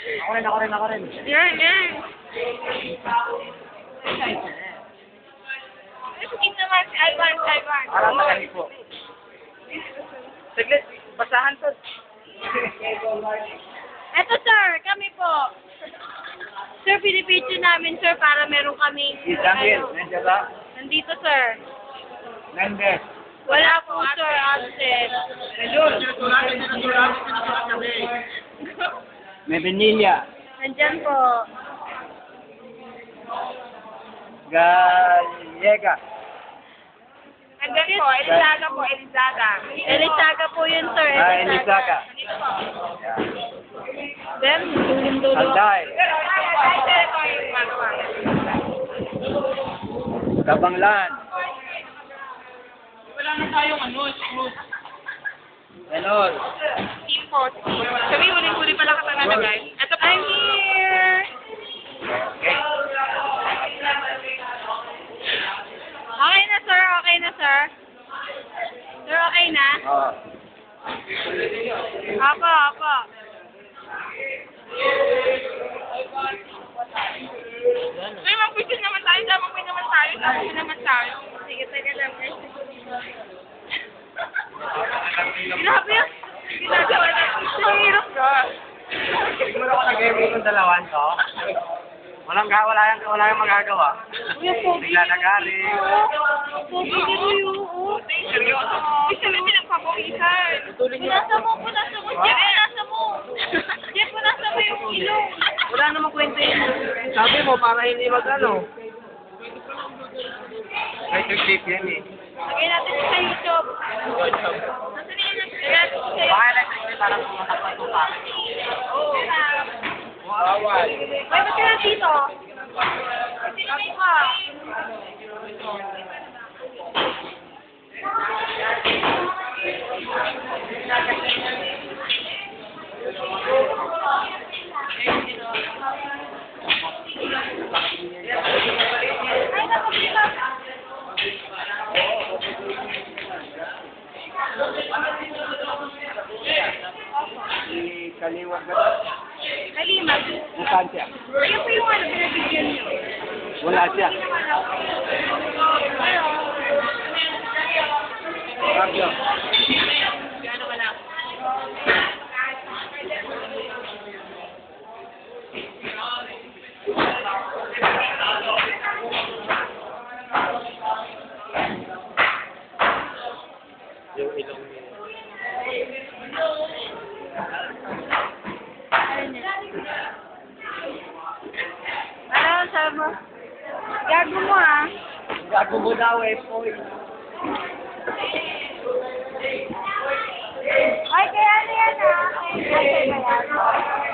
Ako rin. Yan, yan. Sige naman, Ivan. Para sa kami po. Saglit, basahan to. Eto sir, kami po. Sir, pinipicture namin sir para meron kaming... Si Jamil, nandiyan ba? Nandito sir. Mendes. Wala po sir, absent. May Benilla. Nandyan po. Gallega. Nandyan po, Elizaga. Elizaga po yun sir, Elizaga. Then, tulong-tulong. Alday. Kabanglan. Wala na tayong smooth. Enol. Team po. Sabi, huli-huli pala ka nalagay. Ito po. I'm here! Okay. Okay na, sir. Sir, okay na? Oo. Apo. Sir, mag-picture naman tayo. Damang naman tayo. Sige, taga lang. Grabe yan. Ginagawa na. Mahirap ka. Hindi mo na ako nag-game ng dalawan ko. Wala yung magagawa. Bigla nagaling. Pogi ni Ruyo. Seryoso. Gusto mo pinagpapawisan. Punasa mo. Jeff, punasa mo yung ilong. Wala namang kwento yun. Sabi mo, para hindi mag-ano. May clip yan eh. Lagay natin sa YouTube. Nasaan yun? Baka electric para pumatakpan ito pa. Oo. Bawal. Ay, ba't ka na dito? Ako ka. Ay, nakapila. Kaliwag na. Kalimag. Nasaan siya? Ayun po yung binibigyan niyo. Wala siya. Pablo. Gano'n ka lang? Yung ilong niya. Ano, sabi mo? Gago mo ah. Gago mo daw eh, boy. Ay, kaya ano yan ah? Ay, kaya ba yan?